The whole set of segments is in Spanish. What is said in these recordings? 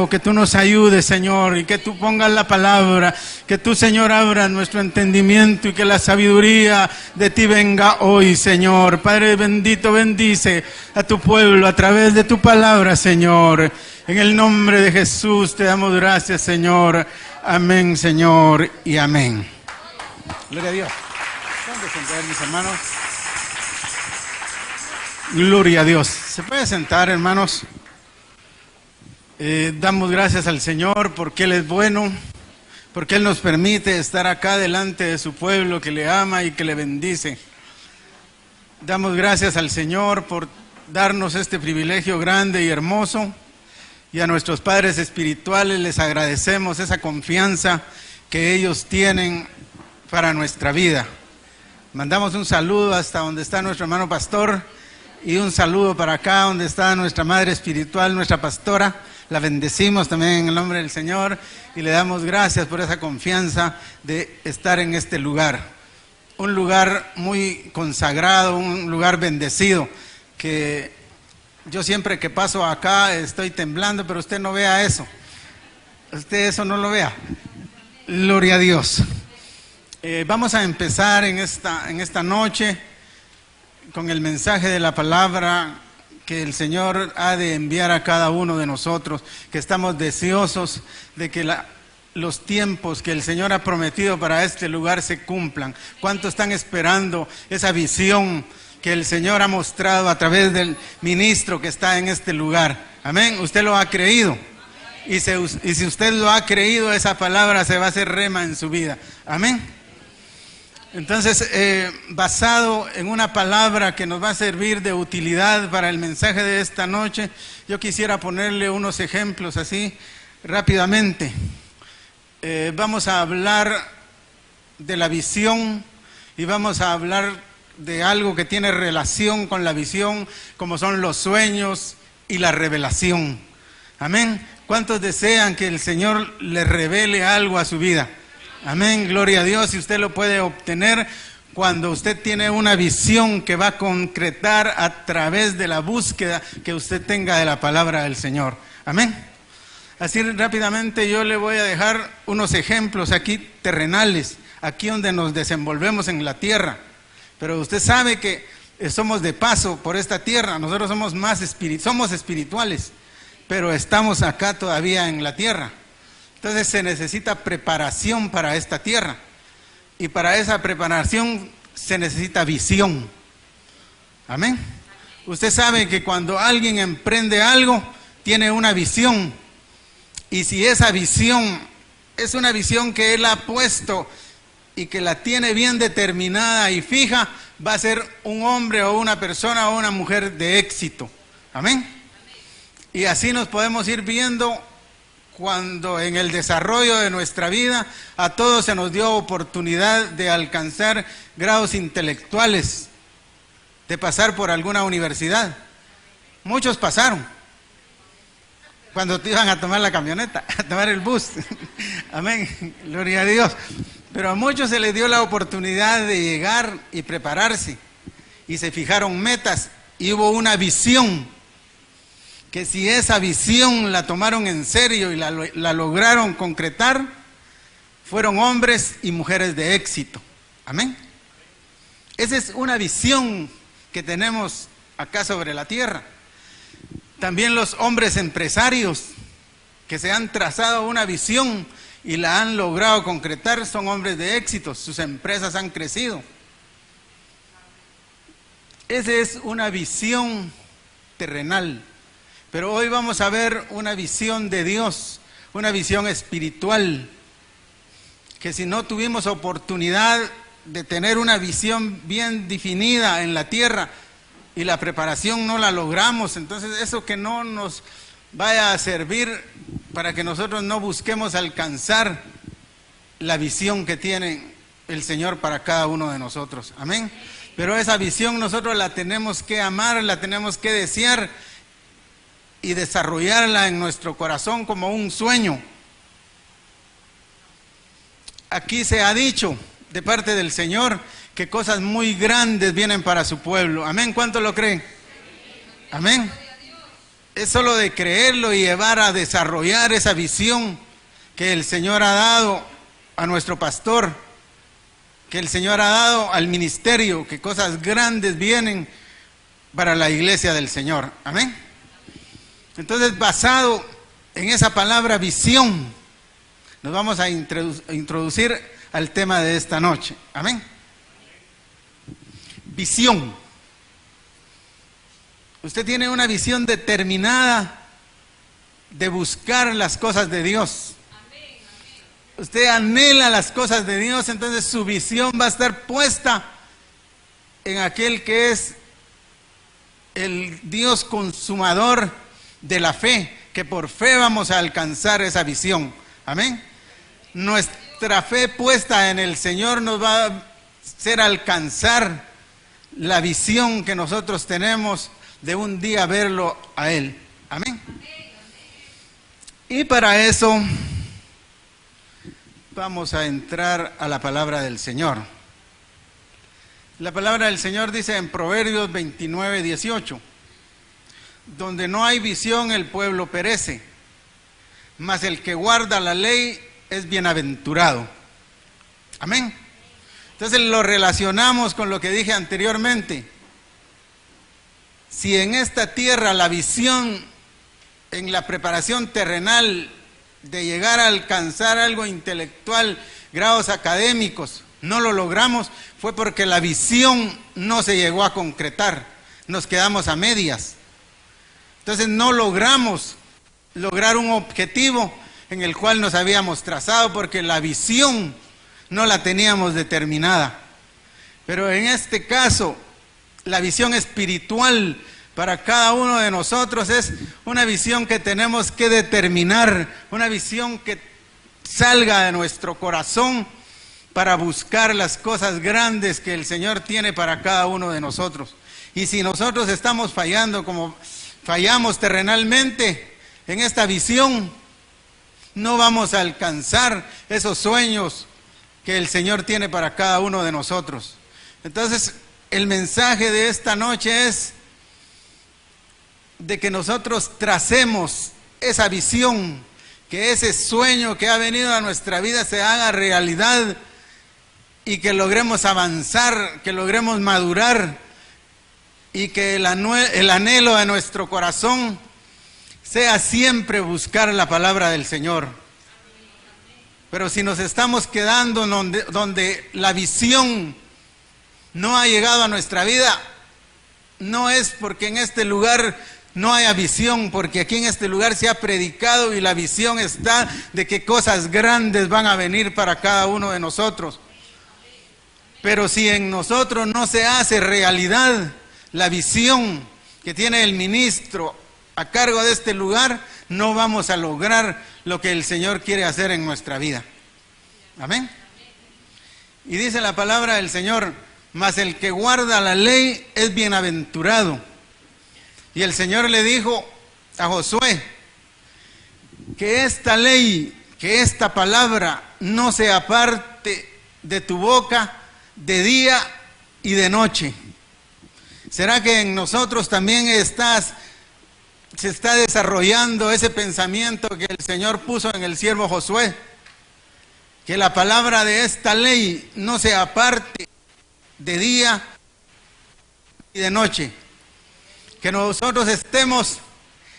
que tú nos ayudes, Señor, y que tú pongas la palabra, que tú, Señor, abras nuestro entendimiento y que la sabiduría de ti venga hoy, Señor. Padre bendito, bendice a tu pueblo a través de tu palabra, Señor. En el nombre de Jesús te damos gracias, Señor. Amén, Señor, y amén. Gloria a Dios. ¿Dónde sentar, mis hermanos? Gloria a Dios. ¿Se puede sentar, hermanos? Damos gracias al Señor porque Él es bueno, porque Él nos permite estar acá delante de su pueblo que le ama y que le bendice. Damos gracias al Señor por darnos este privilegio grande y hermoso, y a nuestros padres espirituales les agradecemos esa confianza que ellos tienen para nuestra vida. Mandamos un saludo hasta donde está nuestro hermano pastor, y un saludo para acá donde está nuestra madre espiritual, nuestra pastora. La bendecimos también en el nombre del Señor y le damos gracias por esa confianza de estar en este lugar. Un lugar muy consagrado, un lugar bendecido, que yo siempre que paso acá estoy temblando, pero usted no vea eso. Usted eso no lo vea. Gloria a Dios. Vamos a empezar en esta noche con el mensaje de la palabra que el Señor ha de enviar a cada uno de nosotros, que estamos deseosos de que los tiempos que el Señor ha prometido para este lugar se cumplan. ¿Cuántos están esperando esa visión que el Señor ha mostrado a través del ministro que está en este lugar? Amén. Usted lo ha creído. Y si usted lo ha creído, esa palabra se va a hacer rema en su vida. Amén. Entonces, basado en una palabra que nos va a servir de utilidad para el mensaje de esta noche, yo quisiera ponerle unos ejemplos así rápidamente. Vamos a hablar de la visión y vamos a hablar de algo que tiene relación con la visión, como son los sueños y la revelación. Amén. ¿Cuántos desean que el Señor les revele algo a su vida? Amén, gloria a Dios. Y usted lo puede obtener cuando usted tiene una visión que va a concretar a través de la búsqueda que usted tenga de la palabra del Señor. Amén. Así rápidamente yo le voy a dejar unos ejemplos aquí terrenales, aquí donde nos desenvolvemos en la tierra. Pero usted sabe que somos de paso por esta tierra. Nosotros somos somos espirituales, pero estamos acá todavía en la tierra. Entonces se necesita preparación para esta tierra, y para esa preparación se necesita visión. Amén. Usted sabe que cuando alguien emprende algo, tiene una visión, y si esa visión es una visión que él ha puesto y que la tiene bien determinada y fija, va a ser un hombre o una persona o una mujer de éxito. Amén. Y así nos podemos ir viendo cuando en el desarrollo de nuestra vida a todos se nos dio oportunidad de alcanzar grados intelectuales, de pasar por alguna universidad. Muchos pasaron cuando te iban a tomar la camioneta, a tomar el bus. Amén, gloria a Dios. Pero a muchos se les dio la oportunidad de llegar y prepararse, y se fijaron metas y hubo una visión, que si esa visión la tomaron en serio y la lograron concretar, fueron hombres y mujeres de éxito. Amén. Esa es una visión que tenemos acá sobre la tierra. También los hombres empresarios que se han trazado una visión y la han logrado concretar son hombres de éxito. Sus empresas han crecido. Esa es una visión terrenal. Pero hoy vamos a ver una visión de Dios, una visión espiritual, que si no tuvimos oportunidad de tener una visión bien definida en la tierra y la preparación no la logramos, entonces eso que no nos vaya a servir para que nosotros no busquemos alcanzar la visión que tiene el Señor para cada uno de nosotros. Amén. Pero esa visión nosotros la tenemos que amar, la tenemos que desear y desarrollarla en nuestro corazón como un sueño. Aquí se ha dicho de parte del Señor que cosas muy grandes vienen para su pueblo. Amén. ¿Cuánto lo creen? Amén. es solo de creerlo y llevar a desarrollar esa visión que el Señor ha dado a nuestro pastor, que el Señor ha dado al ministerio, que cosas grandes vienen para la iglesia del Señor. Amén. Entonces, basado en esa palabra visión, nos vamos a introducir al tema de esta noche. Amén. Visión. Usted tiene una visión determinada de buscar las cosas de Dios. Usted anhela las cosas de Dios, entonces su visión va a estar puesta en aquel que es el Dios consumador de la fe, que por fe vamos a alcanzar esa visión. Amén. Nuestra fe puesta en el Señor nos va a hacer alcanzar la visión que nosotros tenemos de un día verlo a Él. Amén. Y para eso vamos a entrar a la palabra del Señor. La palabra del Señor dice en Proverbios 29, 18: donde no hay visión el pueblo perece, mas el que guarda la ley es bienaventurado. Amén. Entonces lo relacionamos con lo que dije anteriormente. Si en esta tierra la visión en la preparación terrenal de llegar a alcanzar algo intelectual, grados académicos, no lo logramos, fue porque la visión no se llegó a concretar, nos quedamos a medias. Entonces no logramos lograr un objetivo en el cual nos habíamos trazado porque la visión no la teníamos determinada. Pero en este caso, la visión espiritual para cada uno de nosotros es una visión que tenemos que determinar, una visión que salga de nuestro corazón para buscar las cosas grandes que el Señor tiene para cada uno de nosotros. Y si nosotros estamos fallando como fallamos terrenalmente en esta visión, no vamos a alcanzar esos sueños que el Señor tiene para cada uno de nosotros. Entonces, el mensaje de esta noche es de que nosotros tracemos esa visión, que ese sueño que ha venido a nuestra vida se haga realidad y que logremos avanzar, que logremos madurar y que el anhelo de nuestro corazón sea siempre buscar la palabra del Señor. Pero si nos estamos quedando donde la visión no ha llegado a nuestra vida, no es porque en este lugar no haya visión, porque aquí en este lugar se ha predicado y la visión está de que cosas grandes van a venir para cada uno de nosotros. Pero si en nosotros no se hace realidad la visión que tiene el ministro a cargo de este lugar, no vamos a lograr lo que el Señor quiere hacer en nuestra vida. Amén. Y dice la palabra del Señor: mas el que guarda la ley es bienaventurado. Y el Señor le dijo a Josué que esta ley, que esta palabra no se aparte de tu boca de día y de noche. ¿Será que en nosotros también se está desarrollando ese pensamiento que el Señor puso en el siervo Josué? Que la palabra de esta ley no se aparte de día y de noche. Que nosotros estemos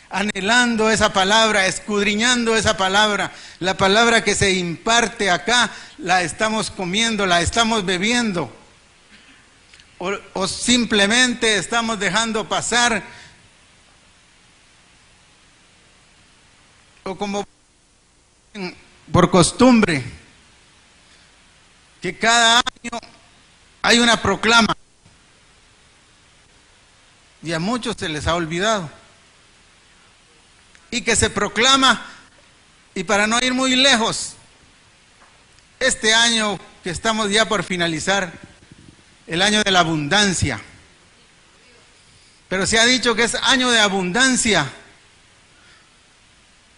anhelando esa palabra, escudriñando esa palabra. La palabra que se imparte acá, la estamos comiendo, la estamos bebiendo. O simplemente estamos dejando pasar, o como por costumbre, que cada año hay una proclama. Y a muchos se les ha olvidado. Y que se proclama, y para no ir muy lejos, este año que estamos ya por finalizar, el año de la abundancia. Pero se ha dicho que es año de abundancia,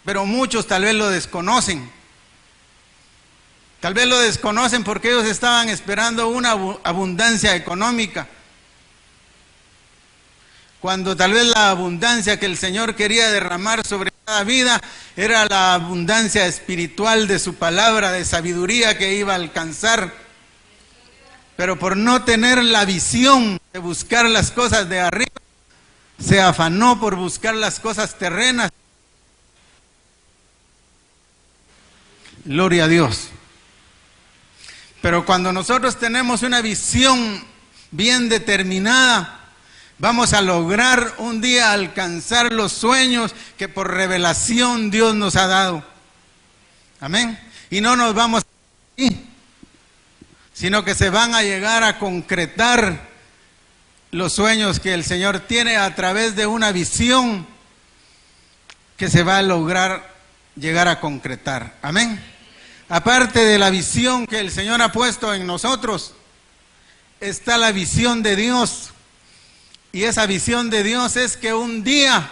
pero muchos tal vez lo desconocen. Tal vez lo desconocen porque ellos estaban esperando una abundancia económica. cuando tal vez la abundancia que el Señor quería derramar sobre cada vida era la abundancia espiritual de su palabra, de sabiduría que iba a alcanzar. Pero por no tener la visión de buscar las cosas de arriba, se afanó por buscar las cosas terrenas. Gloria a Dios. Pero cuando nosotros tenemos una visión bien determinada, vamos a lograr un día alcanzar los sueños que por revelación Dios nos ha dado. Amén. Y no nos vamos a ir, sino que se van a llegar a concretar los sueños que el Señor tiene a través de una visión que se va a lograr llegar a concretar. Amén. Aparte de la visión que el Señor ha puesto en nosotros, está la visión de Dios. Y esa visión de Dios es que un día,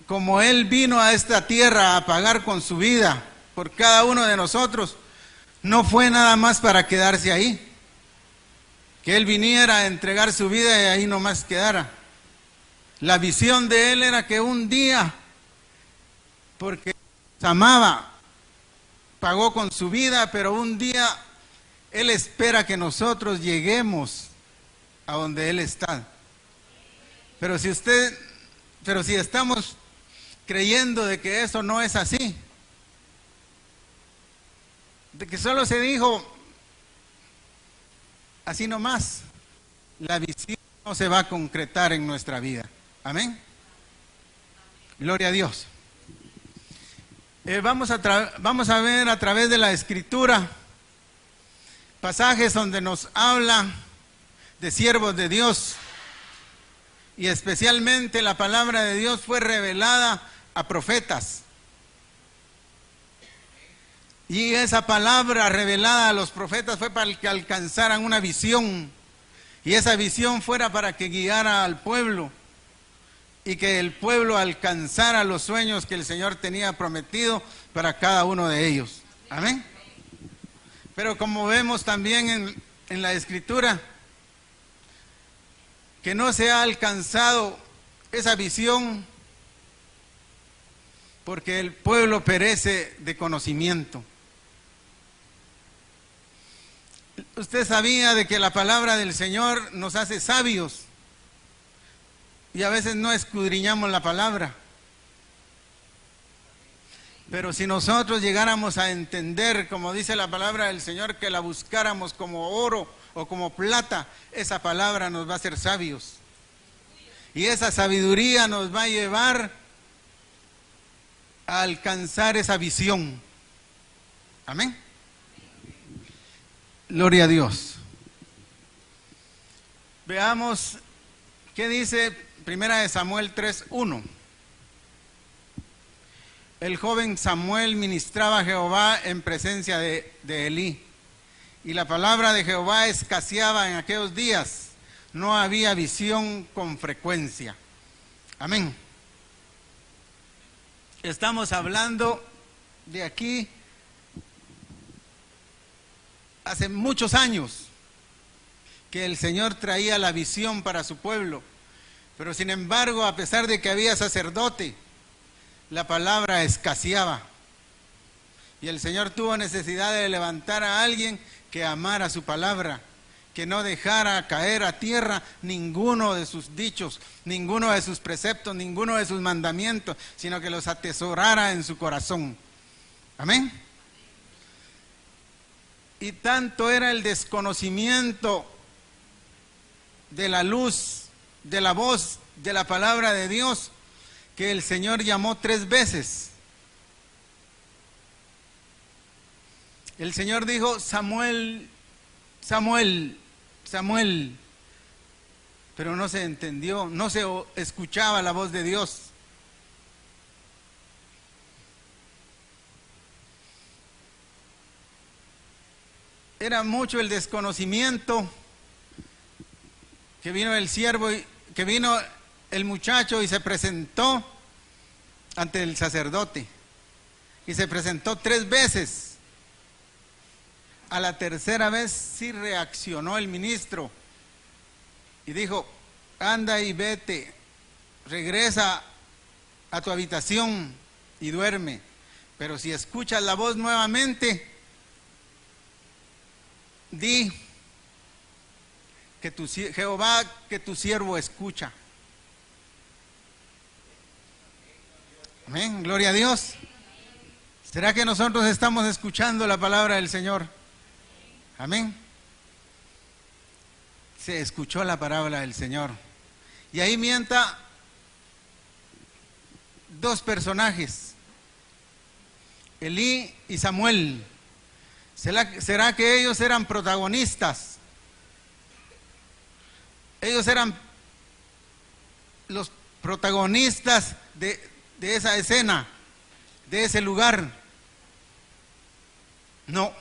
como Él vino a esta tierra a pagar con su vida por cada uno de nosotros, no fue nada más para quedarse ahí. Que Él viniera a entregar su vida y ahí nomás quedara. La visión de Él era que un día, porque nos amaba, pagó con su vida, pero un día Él espera que nosotros lleguemos a donde Él está. Pero si estamos creyendo de que eso no es así, de que solo se dijo así nomás, la visión no se va a concretar en nuestra vida. Amén. Gloria a Dios. Vamos a ver a través de la Escritura pasajes donde nos habla de siervos de Dios, y especialmente la palabra de Dios fue revelada a profetas. Y esa palabra revelada a los profetas fue para que alcanzaran una visión, y esa visión fuera para que guiara al pueblo, y que el pueblo alcanzara los sueños que el Señor tenía prometido para cada uno de ellos. Amén. Pero como vemos también en la Escritura, que no se ha alcanzado esa visión porque el pueblo perece de conocimiento. Usted sabía de que la palabra del Señor nos hace sabios, y a veces no escudriñamos la palabra. Pero si nosotros llegáramos a entender, como dice la palabra del Señor, que la buscáramos como oro o como plata, esa palabra nos va a hacer sabios. Y esa sabiduría nos va a llevar a alcanzar esa visión. Amén. Gloria a Dios. Veamos qué dice Primera de Samuel 3:1. El joven Samuel ministraba a Jehová en presencia de Elí, y la palabra de Jehová escaseaba en aquellos días. No había visión con frecuencia. Amén. Estamos hablando de aquí hace muchos años que el Señor traía la visión para su pueblo. Pero sin embargo, a pesar de que había sacerdote, la palabra escaseaba. Y el Señor tuvo necesidad de levantar a alguien que amara su palabra, que no dejara caer a tierra ninguno de sus dichos, ninguno de sus preceptos, ninguno de sus mandamientos, sino que los atesorara en su corazón. Amén. Y tanto era el desconocimiento de la luz, de la voz, de la palabra de Dios, que el Señor llamó 3 veces. El Señor dijo: Samuel, Samuel, Samuel. Pero no se entendió, no se escuchaba la voz de Dios. Era mucho el desconocimiento, que vino el siervo, que vino el muchacho y se presentó ante el sacerdote. Y se presentó 3 veces. A la tercera vez sí reaccionó el ministro y dijo: anda y vete, regresa a tu habitación y duerme. Pero si escuchas la voz nuevamente, di que Jehová, que tu siervo escucha. Amén, gloria a Dios. ¿Será que nosotros estamos escuchando la palabra del Señor? Amén. Se escuchó la palabra del Señor. Y ahí mienta dos personajes, Elí y Samuel. ¿Será que ellos eran protagonistas? Ellos eran los protagonistas de esa escena, de ese lugar. No.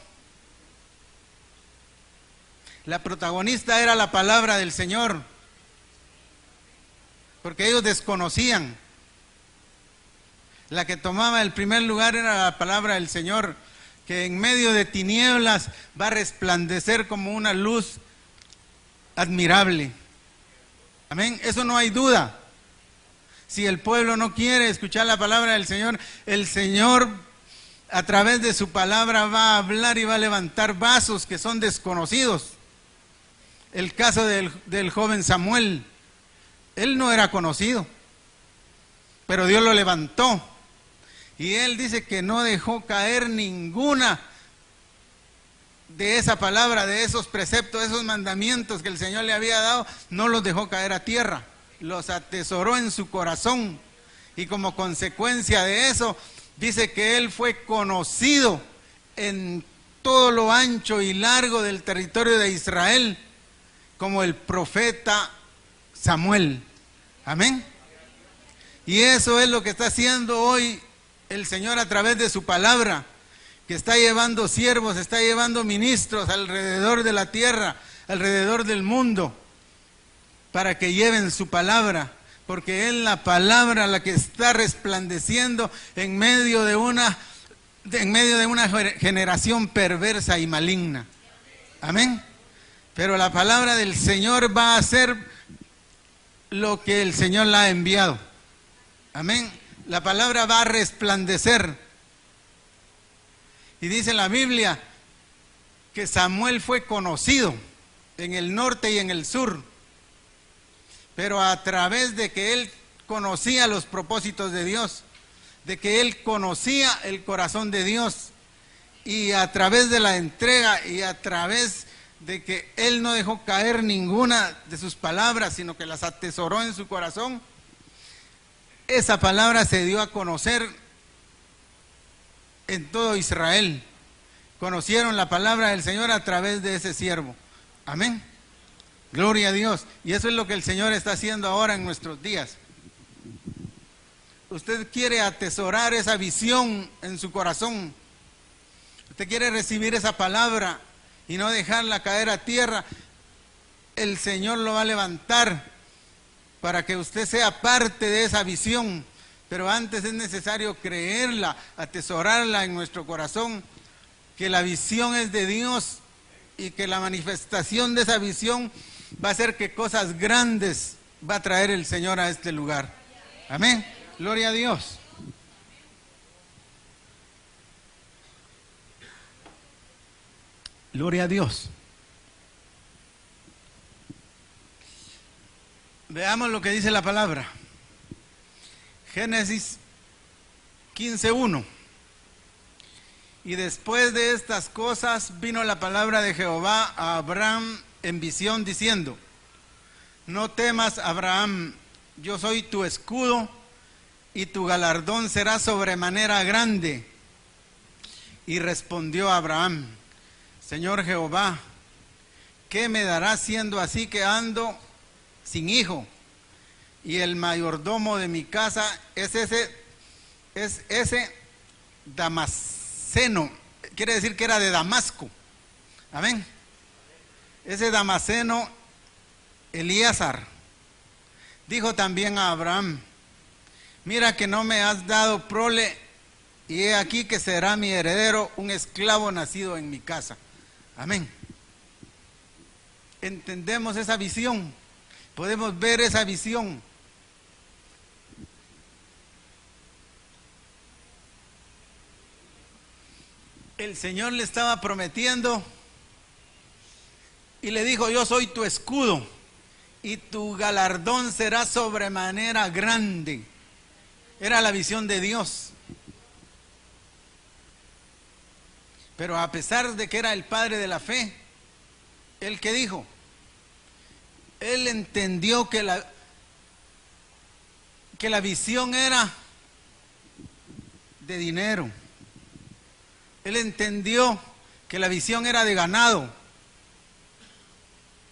La protagonista era la palabra del Señor, porque ellos desconocían. La que tomaba el primer lugar era la palabra del Señor, que en medio de tinieblas va a resplandecer como una luz admirable. Amén, eso no hay duda. Si el pueblo no quiere escuchar la palabra del Señor, el Señor a través de su palabra va a hablar y va a levantar vasos que son desconocidos. El caso del joven Samuel, él no era conocido, pero Dios lo levantó. Y él dice que no dejó caer ninguna de esa palabra, de esos preceptos, de esos mandamientos que el Señor le había dado, no los dejó caer a tierra, los atesoró en su corazón. Y como consecuencia de eso, dice que él fue conocido en todo lo ancho y largo del territorio de Israel como el profeta Samuel. Amén. Y eso es lo que está haciendo hoy el Señor a través de su palabra, que está llevando siervos, está llevando ministros alrededor de la tierra, alrededor del mundo, para que lleven su palabra, porque es la palabra la que está resplandeciendo en medio de una generación perversa y maligna. Amén. Pero la palabra del Señor va a hacer lo que el Señor la ha enviado. Amén. La palabra va a resplandecer. Y dice la Biblia que Samuel fue conocido en el norte y en el sur, pero a través de que él conocía los propósitos de Dios, de que él conocía el corazón de Dios, y a través de la entrega y a través de que él no dejó caer ninguna de sus palabras, sino que las atesoró en su corazón, esa palabra se dio a conocer en todo Israel. Conocieron la palabra del Señor a través de ese siervo. Amén. Gloria a Dios. Y eso es lo que el Señor está haciendo ahora en nuestros días. Usted quiere atesorar esa visión en su corazón. Usted quiere recibir esa palabra y no dejarla caer a tierra. El Señor lo va a levantar para que usted sea parte de esa visión. Pero antes es necesario creerla, atesorarla en nuestro corazón, que la visión es de Dios y que la manifestación de esa visión va a hacer que cosas grandes va a traer el Señor a este lugar. Amén. Gloria a Dios. Gloria a Dios. Veamos lo que dice la palabra. Génesis 15:1. Y después de estas cosas vino la palabra de Jehová a Abraham en visión diciendo: no temas, Abraham, yo soy tu escudo y tu galardón será sobremanera grande. Y respondió Abraham: Señor Jehová, ¿qué me darás siendo así que ando sin hijo? Y el mayordomo de mi casa es ese Damaseno, quiere decir que era de Damasco. Amén. Ese Damaseno, Elíasar, dijo también a Abraham: mira que no me has dado prole, y he aquí que será mi heredero un esclavo nacido en mi casa. Amén. Entendemos esa visión, podemos ver esa visión. El Señor le estaba prometiendo y le dijo: yo soy tu escudo y tu galardón será sobremanera grande. Era la visión de Dios. Pero a pesar de que era el padre de la fe, ¿él qué dijo? Él entendió que la visión era de dinero. Él entendió que la visión era de ganado,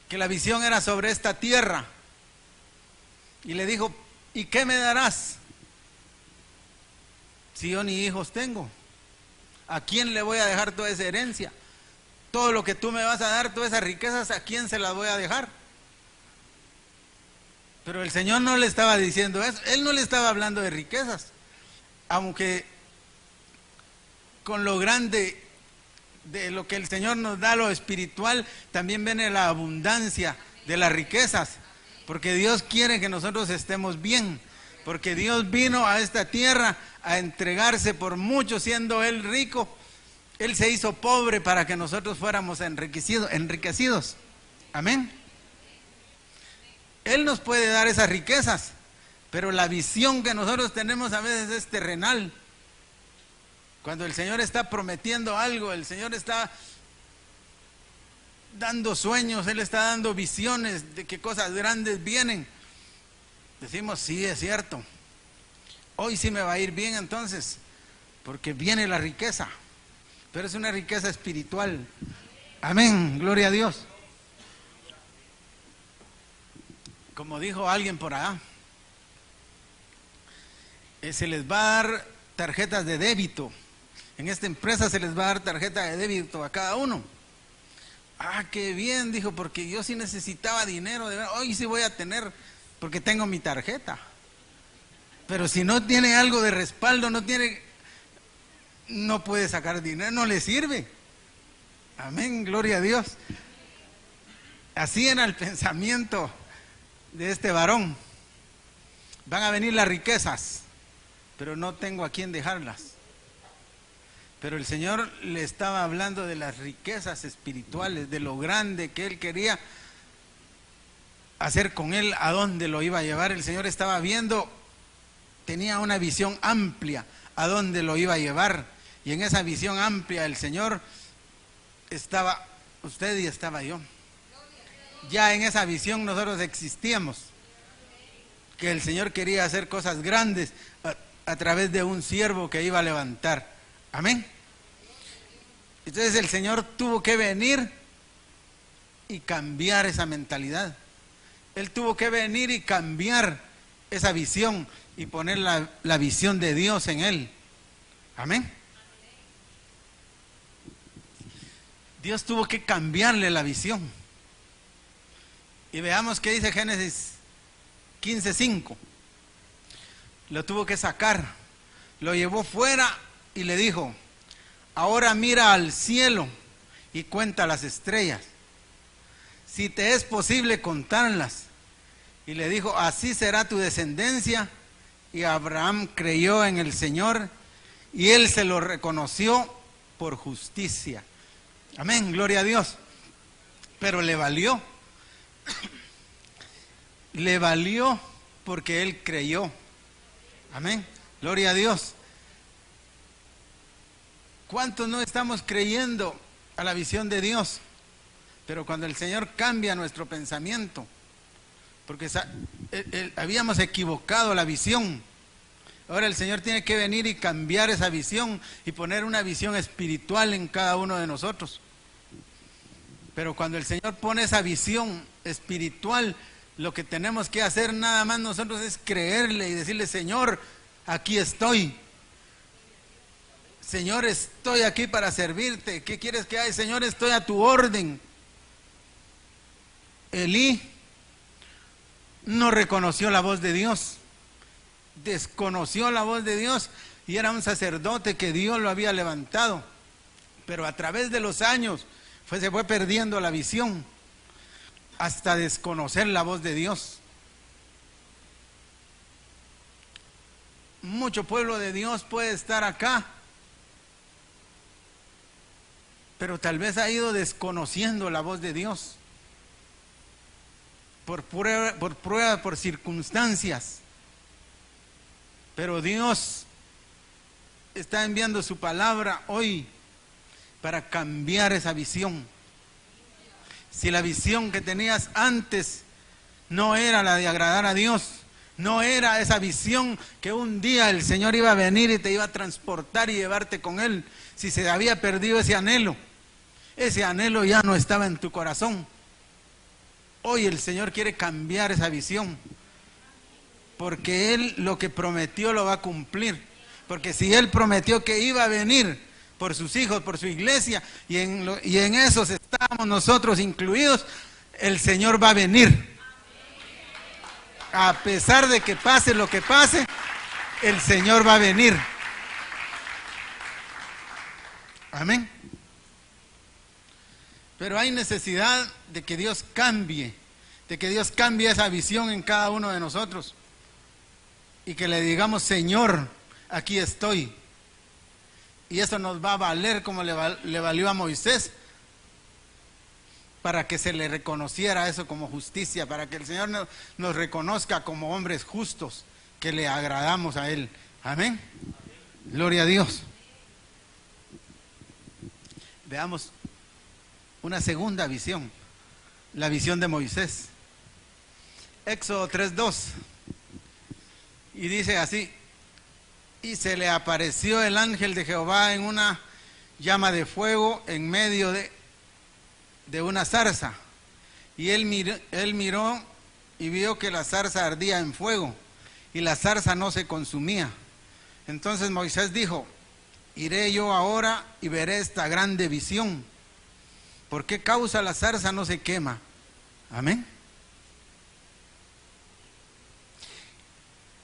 que la visión era sobre esta tierra. Y le dijo: ¿y qué me darás si yo ni hijos tengo? ¿A quién le voy a dejar toda esa herencia? Todo lo que tú me vas a dar, todas esas riquezas, ¿a quién se las voy a dejar? Pero el Señor no le estaba diciendo eso. Él no le estaba hablando de riquezas, aunque con lo grande de lo que el Señor nos da, lo espiritual, también viene la abundancia de las riquezas, porque Dios quiere que nosotros estemos bien, porque Dios vino a esta tierra a entregarse por mucho, siendo Él rico. Él se hizo pobre para que nosotros fuéramos enriquecidos. Amén. Él nos puede dar esas riquezas, pero la visión que nosotros tenemos a veces es terrenal. Cuando el Señor está prometiendo algo, el Señor está dando sueños, Él está dando visiones de que cosas grandes vienen. Decimos: sí, es cierto, hoy sí me va a ir bien entonces, porque viene la riqueza, pero es una riqueza espiritual. Amén, gloria a Dios. Como dijo alguien por allá, se les va a dar tarjetas de débito. En esta empresa se les va a dar tarjeta de débito a cada uno. Ah, qué bien, dijo, porque yo sí necesitaba dinero, hoy sí voy a tener, porque tengo mi tarjeta. Pero si no tiene algo de respaldo, no puede sacar dinero, no le sirve. Amén, gloria a Dios. Así era el pensamiento de este varón. Van a venir las riquezas, pero no tengo a quién dejarlas. Pero el Señor le estaba hablando de las riquezas espirituales, de lo grande que Él quería hacer con él, a dónde lo iba a llevar. El Señor estaba viendo, tenía una visión amplia a dónde lo iba a llevar. Y en esa visión amplia el Señor estaba, usted y estaba yo. Ya en esa visión nosotros existíamos, que el Señor quería hacer cosas grandes a través de un siervo que iba a levantar. Amén. Entonces el Señor tuvo que venir y cambiar esa mentalidad. Él tuvo que venir y cambiar esa visión y poner la visión de Dios en él. Amén. Dios tuvo que cambiarle la visión. Y veamos qué dice Génesis 15:5. Lo tuvo que sacar, lo llevó fuera y le dijo: ahora mira al cielo y cuenta las estrellas, si te es posible contarlas. Y le dijo: así será tu descendencia. Y Abraham creyó en el Señor y él se lo reconoció por justicia. Amén, gloria a Dios. Pero le valió. Le valió porque él creyó. Amén, gloria a Dios. ¿Cuántos no estamos creyendo a la visión de Dios? Pero cuando el Señor cambia nuestro pensamiento, porque habíamos equivocado la visión, ahora el Señor tiene que venir y cambiar esa visión y poner una visión espiritual en cada uno de nosotros. Pero cuando el Señor pone esa visión espiritual, lo que tenemos que hacer nada más nosotros es creerle y decirle: Señor, aquí estoy. Señor, estoy aquí para servirte. ¿Qué quieres que haga? Señor, estoy a tu orden. Elí no reconoció la voz de Dios, desconoció la voz de Dios, y era un sacerdote que Dios lo había levantado, pero a través de los años se fue perdiendo la visión. hasta desconocer la voz de Dios. Mucho pueblo de Dios puede estar acá, pero tal vez ha ido desconociendo la voz de Dios por prueba, por circunstancias. Pero Dios está enviando su palabra hoy para cambiar esa visión. Si la visión que tenías antes no era la de agradar a Dios, no era esa visión que un día el Señor iba a venir y te iba a transportar y llevarte con Él, si se había perdido ese anhelo ya no estaba en tu corazón. Hoy el Señor quiere cambiar esa visión, porque Él lo que prometió lo va a cumplir. Porque si Él prometió que iba a venir por sus hijos, por su iglesia, y en esos estamos nosotros incluidos, el Señor va a venir. A pesar de que pase lo que pase, el Señor va a venir. Amén. Pero hay necesidad de que Dios cambie esa visión en cada uno de nosotros. Y que le digamos: Señor, aquí estoy. Y eso nos va a valer como le valió a Moisés, para que se le reconociera eso como justicia, para que el Señor nos reconozca como hombres justos, que le agradamos a Él. Amén. Gloria a Dios. Veamos una segunda visión, la visión de Moisés. Éxodo 3:2. Y dice así: y se le apareció el ángel de Jehová en una llama de fuego en medio de una zarza. Y él miró y vio que la zarza ardía en fuego, y la zarza no se consumía. Entonces Moisés dijo: iré yo ahora y veré esta grande visión. ¿Por qué causa la zarza no se quema? Amén.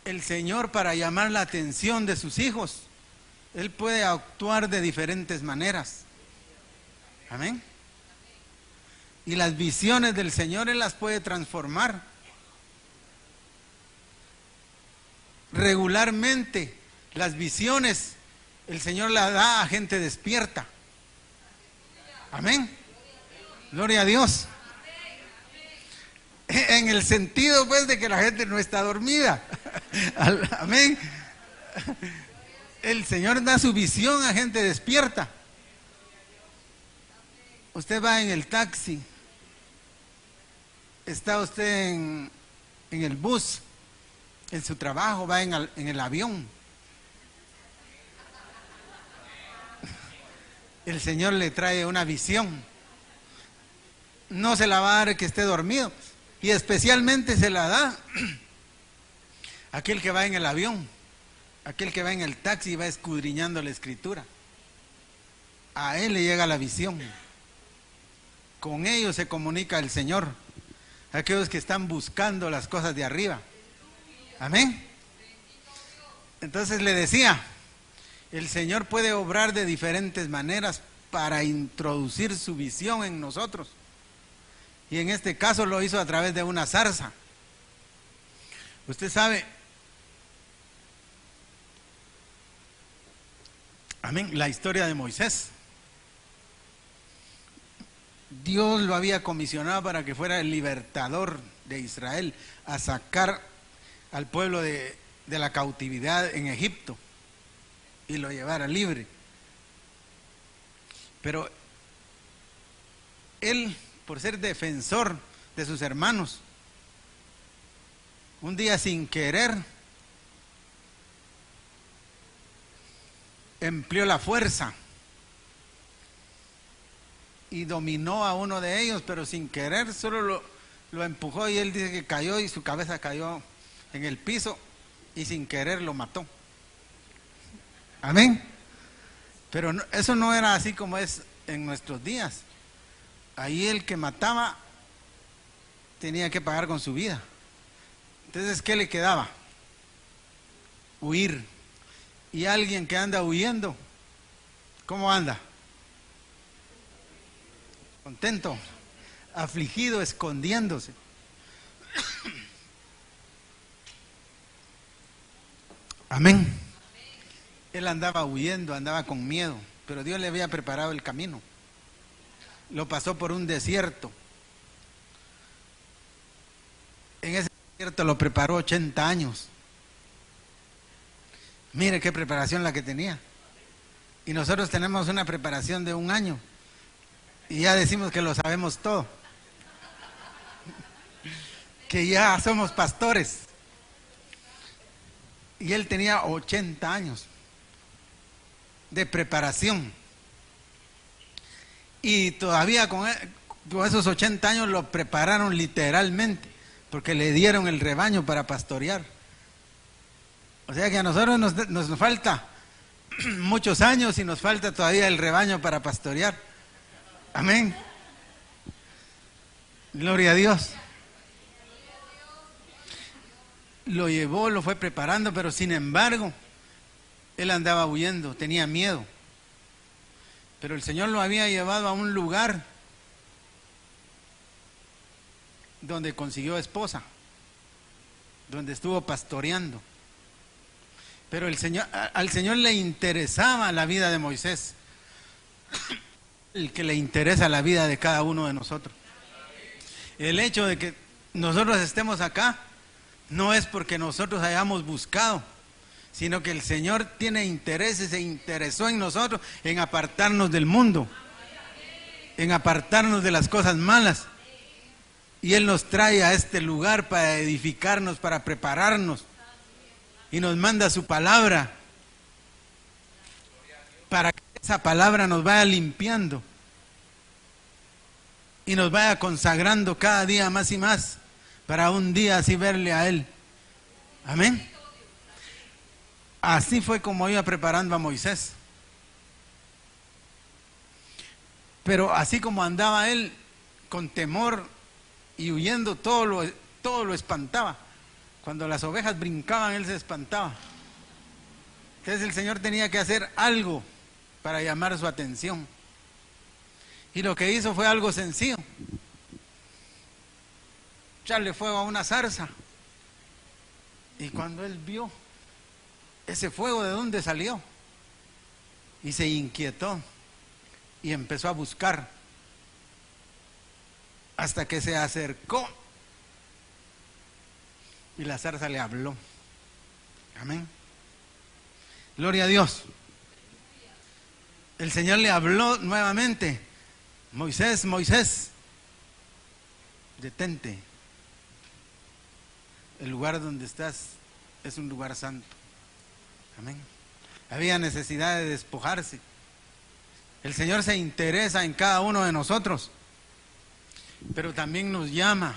El Señor, para llamar la atención de sus hijos, Él puede actuar de diferentes maneras. Amén. Y las visiones del Señor Él las puede transformar. Regularmente las visiones el Señor las da a gente despierta. Amén. Gloria a Dios. En el sentido pues de que la gente no está dormida. Amén. El Señor da su visión a gente despierta. Usted va en el taxi, está usted en el bus, en su trabajo, va en el avión. El Señor le trae una visión. No se la va a dar que esté dormido, y especialmente se la da a aquel que va en el avión, aquel que va en el taxi y va escudriñando la escritura. A él le llega la visión. Con ellos se comunica el Señor, aquellos que están buscando las cosas de arriba. Amén. Entonces le decía, el Señor puede obrar de diferentes maneras para introducir su visión en nosotros. Y en este caso lo hizo a través de una zarza. Usted sabe, amén, la historia de Moisés. Dios lo había comisionado para que fuera el libertador de Israel, a sacar al pueblo de la cautividad en Egipto y lo llevara libre. Pero él, por ser defensor de sus hermanos, un día sin querer empleó la fuerza y dominó a uno de ellos, pero sin querer solo lo empujó, y él dice que cayó y su cabeza cayó en el piso y sin querer lo mató. Amén. Pero no, eso no era así como es en nuestros días. Ahí el que mataba tenía que pagar con su vida. Entonces, ¿qué le quedaba? Huir. Y alguien que anda huyendo, ¿cómo anda? Contento. afligido, escondiéndose. Amén. Él andaba huyendo, andaba con miedo, pero Dios le había preparado el camino. Lo pasó por un desierto. En ese desierto lo preparó 80 años. Mire qué preparación la que tenía. Y nosotros tenemos una preparación de 1 año. Y ya decimos que lo sabemos todo. Que ya somos pastores. Y él tenía 80 años de preparación. Y todavía con esos 80 años lo prepararon literalmente, porque le dieron el rebaño para pastorear. O sea que a nosotros nos falta muchos años y nos falta todavía el rebaño para pastorear. Amén. Gloria a Dios. Lo llevó, lo fue preparando, pero sin embargo, él andaba huyendo, tenía miedo. Pero el Señor lo había llevado a un lugar donde consiguió esposa, donde estuvo pastoreando. Pero al Señor le interesaba la vida de Moisés, el que le interesa la vida de cada uno de nosotros. El hecho de que nosotros estemos acá no es porque nosotros hayamos buscado, sino que el Señor tiene interés y se interesó en nosotros en apartarnos del mundo, en apartarnos de las cosas malas. Y Él nos trae a este lugar para edificarnos, para prepararnos. Y nos manda su palabra para que esa palabra nos vaya limpiando y nos vaya consagrando cada día más y más para un día así verle a Él. Amén. Así fue como iba preparando a Moisés. Pero así como andaba él con temor y huyendo, todo lo espantaba. Cuando las ovejas brincaban, él se espantaba. Entonces el Señor tenía que hacer algo para llamar su atención. Y lo que hizo fue algo sencillo: echarle fuego a una zarza. Y cuando él vio ese fuego, ¿de dónde salió? Y se inquietó y empezó a buscar hasta que se acercó y la zarza le habló. Amén. Gloria a Dios. El Señor le habló nuevamente: Moisés, Moisés, detente. El lugar donde estás es un lugar santo. Amén. Había necesidad de despojarse. El Señor se interesa en cada uno de nosotros, pero también nos llama.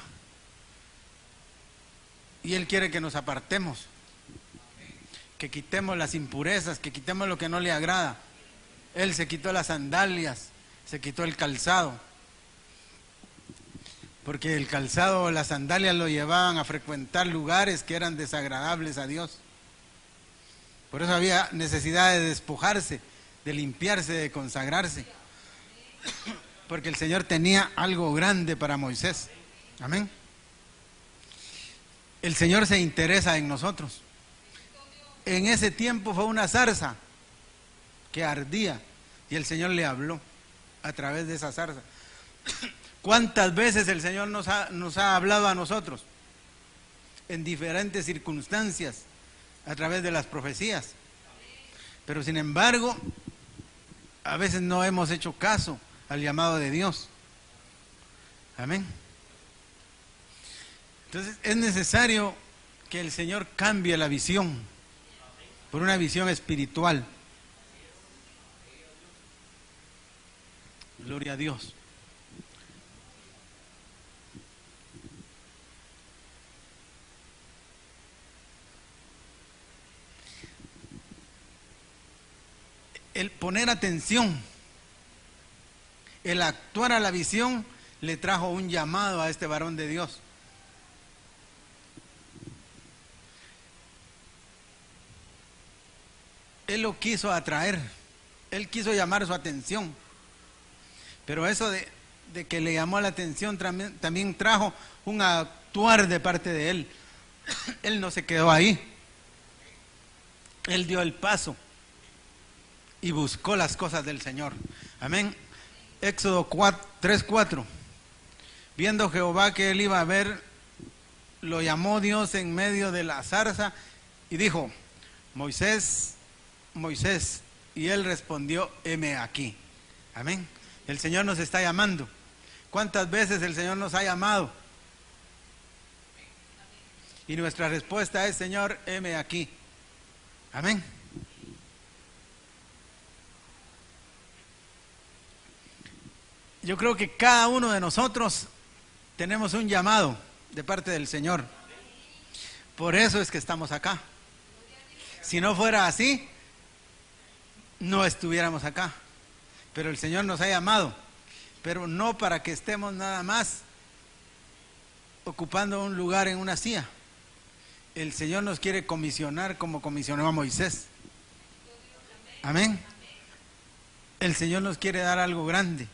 Y Él quiere que nos apartemos, que quitemos las impurezas, que quitemos lo que no le agrada. Él se quitó las sandalias, se quitó el calzado, porque el calzado o las sandalias lo llevaban a frecuentar lugares que eran desagradables a Dios. Por eso había necesidad de despojarse, de limpiarse, de consagrarse, porque el Señor tenía algo grande para Moisés. Amén. El Señor se interesa en nosotros. En ese tiempo fue una zarza que ardía y el Señor le habló a través de esa zarza. ¿Cuántas veces el Señor nos ha hablado a nosotros? En diferentes circunstancias, a través de las profecías. Pero sin embargo, a veces no hemos hecho caso al llamado de Dios. Amén. Entonces es necesario que el Señor cambie la visión por una visión espiritual. Gloria a Dios. El poner atención, el actuar a la visión, le trajo un llamado a este varón de Dios. Él lo quiso atraer, él quiso llamar su atención. Pero eso de que le llamó la atención, también trajo un actuar de parte de él. Él no se quedó ahí. Él dio el paso y buscó las cosas del Señor. Amén. Éxodo 3:4. Viendo Jehová que él iba a ver, lo llamó Dios en medio de la zarza y dijo: Moisés, Moisés. Y él respondió: heme aquí. Amén. El Señor nos está llamando. ¿Cuántas veces el Señor nos ha llamado? Y nuestra respuesta es: Señor, heme aquí. Amén. Yo creo que cada uno de nosotros tenemos un llamado de parte del Señor. Por eso es que estamos acá. Si no fuera así, no estuviéramos acá. Pero el Señor nos ha llamado, pero no para que estemos nada más ocupando un lugar en una silla. El Señor nos quiere comisionar como comisionó a Moisés. Amén. El Señor nos quiere dar algo grande,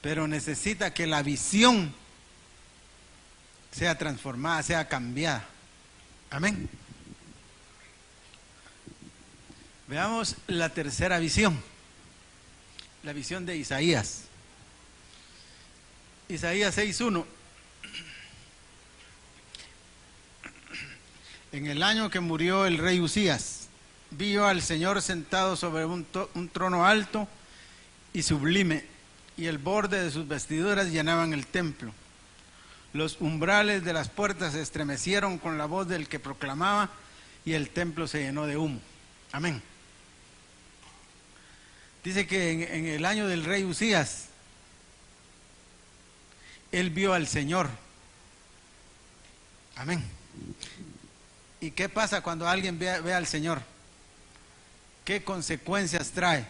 pero necesita que la visión sea transformada, sea cambiada. Amén. Veamos la tercera visión, la visión de Isaías. Isaías 6:1. En el año que murió el rey Usías, vi yo al Señor sentado sobre un trono alto y sublime, y el borde de sus vestiduras llenaban el templo. Los umbrales de las puertas se estremecieron con la voz del que proclamaba, y el templo se llenó de humo. Amén. Dice que en el año del rey Usías, él vio al Señor. Amén. ¿Y qué pasa cuando alguien ve al Señor? ¿Qué consecuencias trae?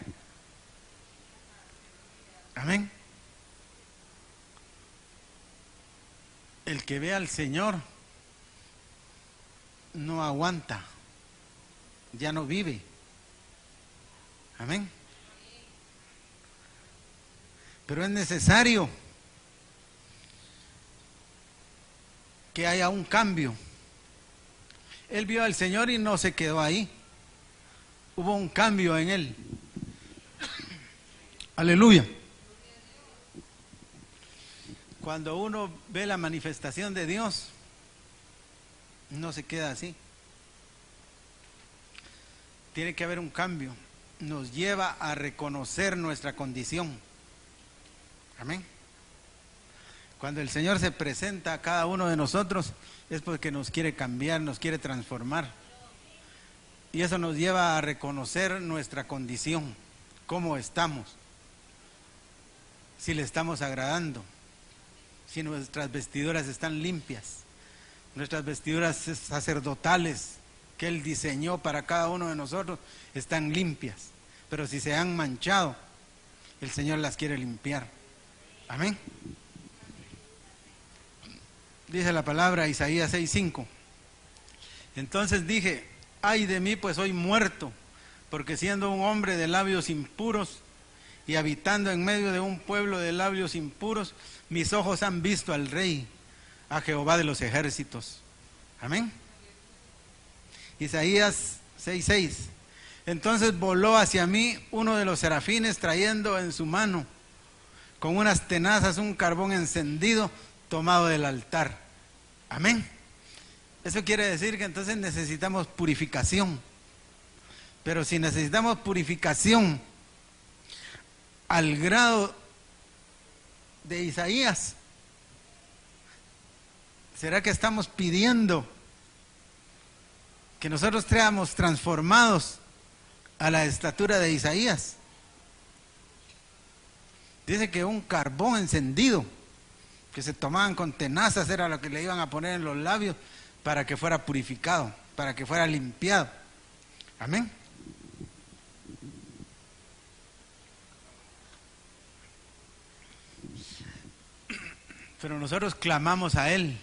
Amén. El que ve al Señor no aguanta, ya no vive. Amén. Pero es necesario que haya un cambio. Él vio al Señor y no se quedó ahí. Hubo un cambio en él. Aleluya. Cuando uno ve la manifestación de Dios, no se queda así. Tiene que haber un cambio. Nos lleva a reconocer nuestra condición. Amén. Cuando el Señor se presenta a cada uno de nosotros, es porque nos quiere cambiar, nos quiere transformar. Y eso nos lleva a reconocer nuestra condición, cómo estamos, si le estamos agradando, si nuestras vestiduras están limpias, nuestras vestiduras sacerdotales que Él diseñó para cada uno de nosotros están limpias, pero si se han manchado, el Señor las quiere limpiar. Amén. Dice la palabra, Isaías 6:5. Entonces dije: ay de mí, pues soy muerto, porque siendo un hombre de labios impuros y habitando en medio de un pueblo de labios impuros, mis ojos han visto al Rey, a Jehová de los ejércitos. Amén. Isaías 6:6. Entonces voló hacia mí uno de los serafines, trayendo en su mano con unas tenazas un carbón encendido tomado del altar. Amén. Eso quiere decir que entonces necesitamos purificación. Pero si necesitamos purificación al grado de Isaías, ¿será que estamos pidiendo que nosotros seamos transformados a la estatura de Isaías? Dice que un carbón encendido que se tomaban con tenazas era lo que le iban a poner en los labios para que fuera purificado, para que fuera limpiado. Amén. Pero nosotros clamamos a Él,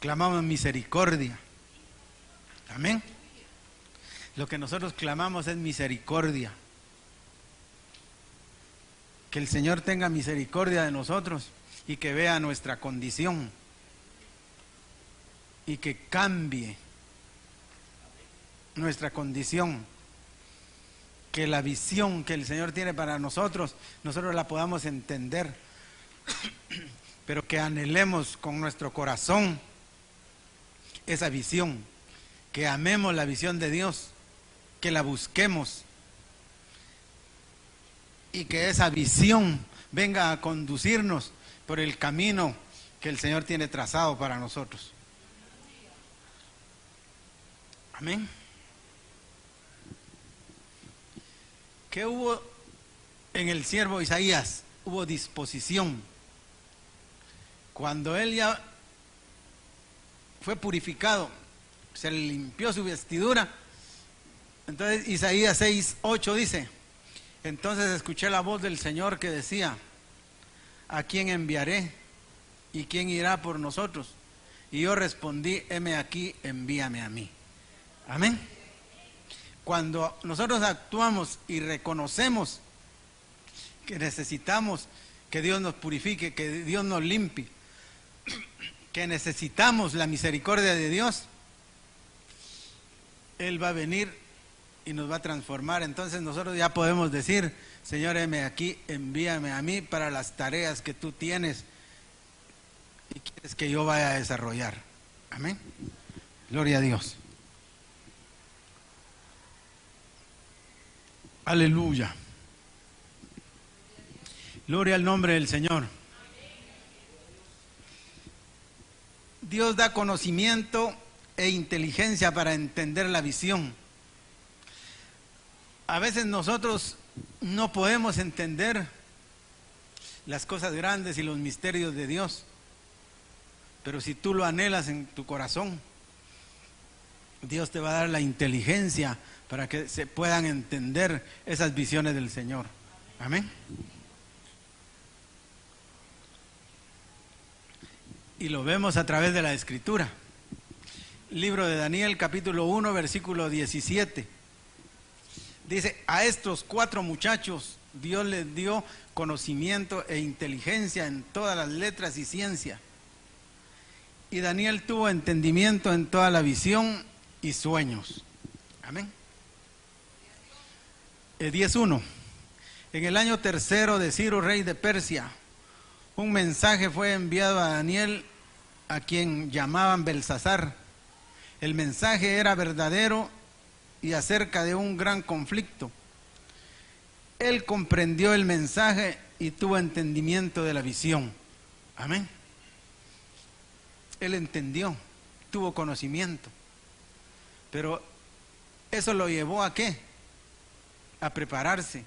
clamamos misericordia. Amén. Lo que nosotros clamamos es misericordia. Que el Señor tenga misericordia de nosotros y que vea nuestra condición y que cambie nuestra condición. Que la visión que el Señor tiene para nosotros, nosotros la podamos entender, pero que anhelemos con nuestro corazón esa visión, que amemos la visión de Dios, que la busquemos y que esa visión venga a conducirnos por el camino que el Señor tiene trazado para nosotros. Amén. ¿Qué hubo en el siervo Isaías? Hubo disposición. Cuando él ya fue purificado, se le limpió su vestidura. Entonces Isaías 6:8 dice: entonces escuché la voz del Señor que decía: ¿a quién enviaré? ¿Y quién irá por nosotros? Y yo respondí: heme aquí, envíame a mí. Amén. Cuando nosotros actuamos y reconocemos que necesitamos que Dios nos purifique, que Dios nos limpie, que necesitamos la misericordia de Dios, Él va a venir y nos va a transformar. Entonces nosotros ya podemos decir: Señor, heme aquí, envíame a mí para las tareas que tú tienes y quieres que yo vaya a desarrollar. Amén. Gloria a Dios. Aleluya. Gloria al nombre del Señor. Dios da conocimiento e inteligencia para entender la visión. A veces nosotros no podemos entender las cosas grandes y los misterios de Dios, pero si tú lo anhelas en tu corazón, Dios te va a dar la inteligencia para que se puedan entender esas visiones del Señor. Amén. Y lo vemos a través de la Escritura. Libro de Daniel, capítulo 1, versículo 17. Dice: a estos 4 muchachos Dios les dio conocimiento e inteligencia en todas las letras y ciencia. Y Daniel tuvo entendimiento en toda la visión y sueños. Amén. 10:1. En el año 3 de Ciro, rey de Persia, un mensaje fue enviado a Daniel, a quien llamaban Belsasar. El mensaje era verdadero y acerca de un gran conflicto. Él comprendió el mensaje y tuvo entendimiento de la visión. Amén. Él entendió, tuvo conocimiento. Pero eso lo llevó ¿a qué? A prepararse.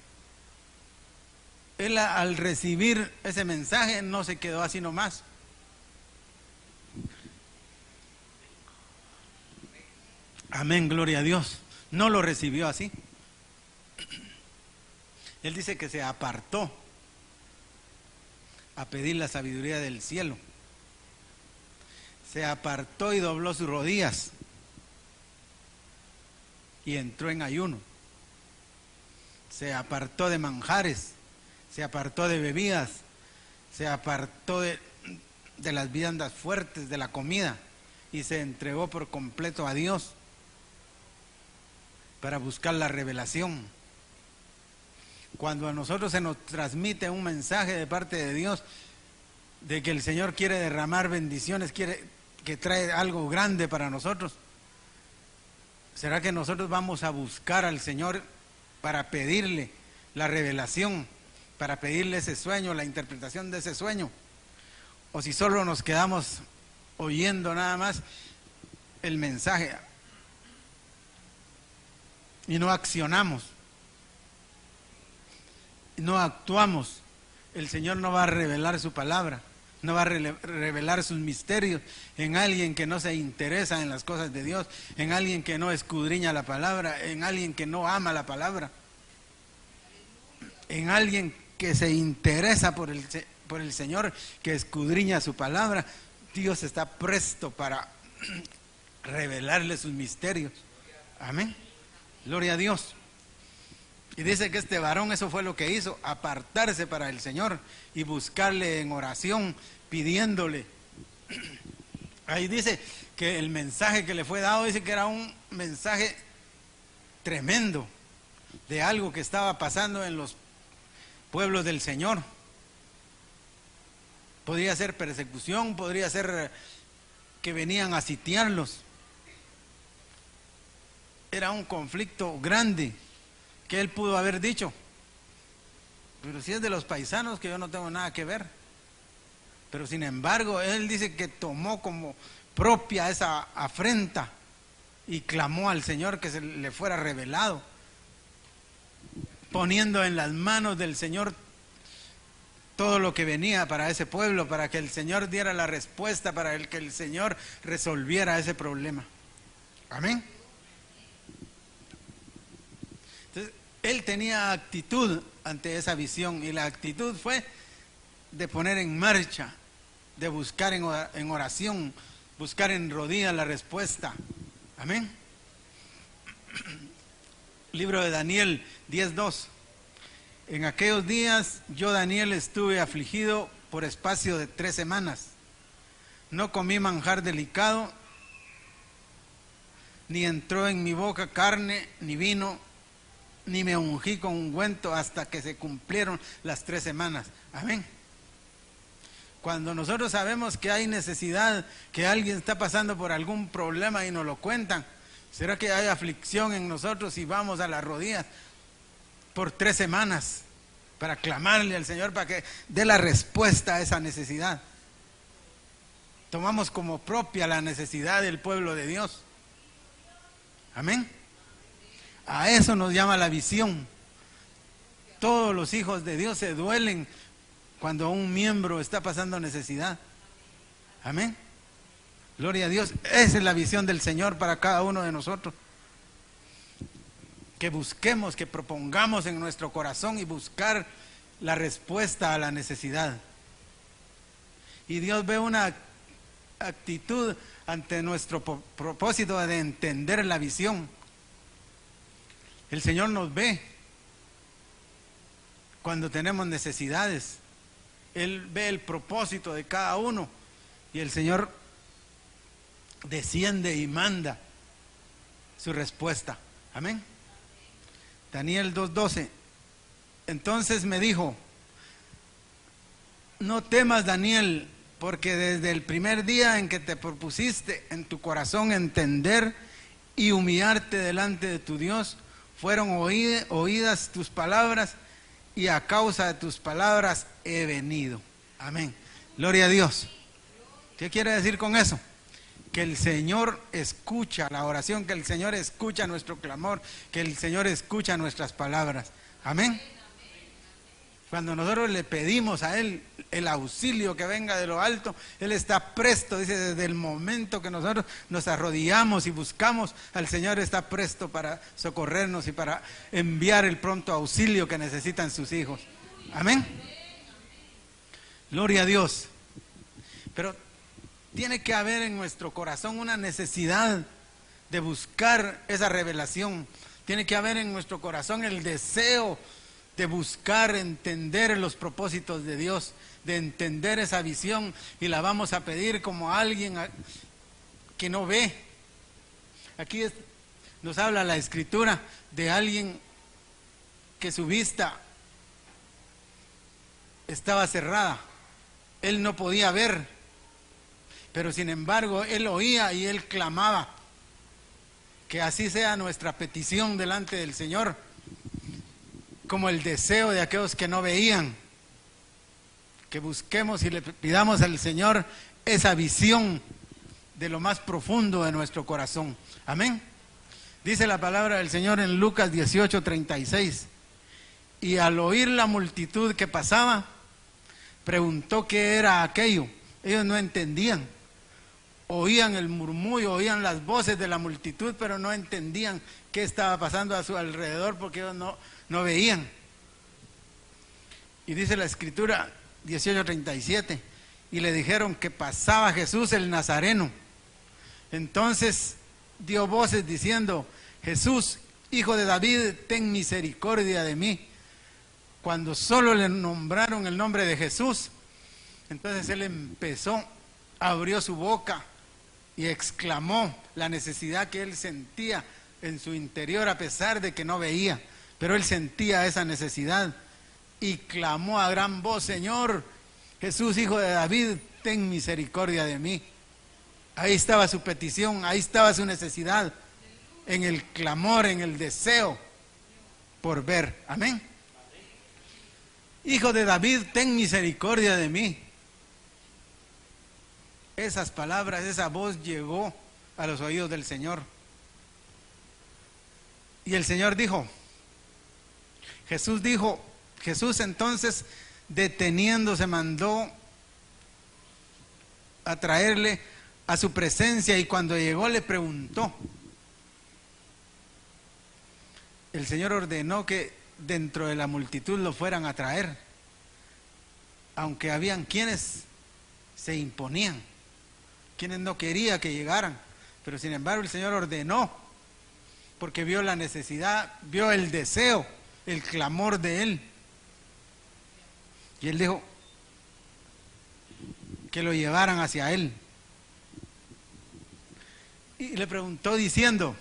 Él, al recibir ese mensaje, no se quedó así nomás. Amén, gloria a Dios. No lo recibió así. Él dice que se apartó a pedir la sabiduría del cielo. Se apartó y dobló sus rodillas y entró en ayuno. Se apartó de manjares, se apartó de bebidas, se apartó de las viandas fuertes, de la comida, y se entregó por completo a Dios para buscar la revelación. Cuando a nosotros se nos transmite un mensaje de parte de Dios de que el Señor quiere derramar bendiciones, quiere que trae algo grande para nosotros, ¿será que nosotros vamos a buscar al Señor para pedirle la revelación, para pedirle ese sueño, la interpretación de ese sueño? O si solo nos quedamos oyendo nada más el mensaje y no accionamos, no actuamos, el Señor no va a revelar su palabra, no va a revelar sus misterios en alguien que no se interesa en las cosas de Dios, en alguien que no escudriña la palabra, en alguien que no ama la palabra, en alguien que se interesa por el Señor, que escudriña su palabra. Dios está presto para revelarle sus misterios. Amén. Gloria a Dios. Y dice que este varón eso fue lo que hizo, apartarse para el Señor y buscarle en oración, pidiéndole. Ahí dice que el mensaje que le fue dado, dice que era un mensaje tremendo de algo que estaba pasando en los pueblos del Señor. Podría ser persecución, podría ser que venían a sitiarlos. Era un conflicto grande que él pudo haber dicho, pero si es de los paisanos, que yo no tengo nada que ver. Pero sin embargo, él dice que tomó como propia esa afrenta y clamó al Señor que se le fuera revelado, poniendo en las manos del Señor todo lo que venía para ese pueblo, para que el Señor diera la respuesta, para que el Señor resolviera ese problema. Amén. Entonces, él tenía actitud ante esa visión, y la actitud fue de poner en marcha, de buscar en oración, buscar en rodillas la respuesta. Amén. Libro de Daniel 10:2. En aquellos días yo, Daniel, estuve afligido por espacio de 3 semanas. No comí manjar delicado, ni entró en mi boca carne, ni vino, ni me ungí con ungüento hasta que se cumplieron las 3 semanas. Amén. Cuando nosotros sabemos que hay necesidad, que alguien está pasando por algún problema y nos lo cuentan, ¿será que hay aflicción en nosotros y vamos a las rodillas por 3 semanas para clamarle al Señor para que dé la respuesta a esa necesidad? Tomamos como propia la necesidad del pueblo de Dios. Amén. A eso nos llama la visión. Todos los hijos de Dios se duelen cuando un miembro está pasando necesidad. Amén. Gloria a Dios. Esa es la visión del Señor para cada uno de nosotros. Que busquemos, que propongamos en nuestro corazón y buscar la respuesta a la necesidad. Y Dios ve una actitud ante nuestro propósito de entender la visión. El Señor nos ve cuando tenemos necesidades. Él ve el propósito de cada uno y el Señor desciende y manda su respuesta. Amén. Daniel 2:12. Entonces me dijo: no temas, Daniel, porque desde el primer día en que te propusiste en tu corazón entender y humillarte delante de tu Dios, fueron oídas tus palabras, y a causa de tus palabras he venido. Amén. Gloria a Dios. ¿Qué quiere decir con eso? Que el Señor escucha la oración, que el Señor escucha nuestro clamor, que el Señor escucha nuestras palabras. Amén. Cuando nosotros le pedimos a Él el auxilio que venga de lo alto, Él está presto. Dice, desde el momento que nosotros nos arrodillamos y buscamos al Señor, está presto para socorrernos y para enviar el pronto auxilio que necesitan sus hijos. Amén. Gloria a Dios. Pero tiene que haber en nuestro corazón una necesidad de buscar esa revelación. Tiene que haber en nuestro corazón el deseo de buscar entender los propósitos de Dios, de entender esa visión, y la vamos a pedir como alguien que no ve. Aquí nos habla la Escritura de alguien que su vista estaba cerrada, él no podía ver, pero sin embargo él oía y él clamaba. Que así sea nuestra petición delante del Señor, como el deseo de aquellos que no veían, que busquemos y le pidamos al Señor esa visión de lo más profundo de nuestro corazón. Amén. Dice la palabra del Señor en Lucas 18:36: y al oír la multitud que pasaba, preguntó qué era aquello. Ellos no entendían, oían el murmullo, oían las voces de la multitud, pero no entendían qué estaba pasando a su alrededor, porque ellos no veían. Y dice la Escritura 18:37: y le dijeron que pasaba Jesús el Nazareno. Entonces dio voces diciendo: Jesús, Hijo de David, ten misericordia de mí. Cuando solo le nombraron el nombre de Jesús, entonces él empezó, abrió su boca y exclamó la necesidad que él sentía en su interior, a pesar de que no veía, pero él sentía esa necesidad y clamó a gran voz: Señor Jesús, Hijo de David, ten misericordia de mí. Ahí estaba su petición, ahí estaba su necesidad, en el clamor, en el deseo por ver. Amén. Hijo de David, ten misericordia de mí. Esas palabras, esa voz llegó a los oídos del Señor. Y el Señor dijo, Jesús entonces, deteniéndose, mandó a traerle a su presencia, y cuando llegó le preguntó. El Señor ordenó que dentro de la multitud lo fueran a traer, aunque habían quienes se imponían, quienes no querían que llegaran, pero sin embargo el Señor ordenó, porque vio la necesidad, vio el deseo, el clamor de él, y él dijo que lo llevaran hacia él. Y le preguntó diciendo,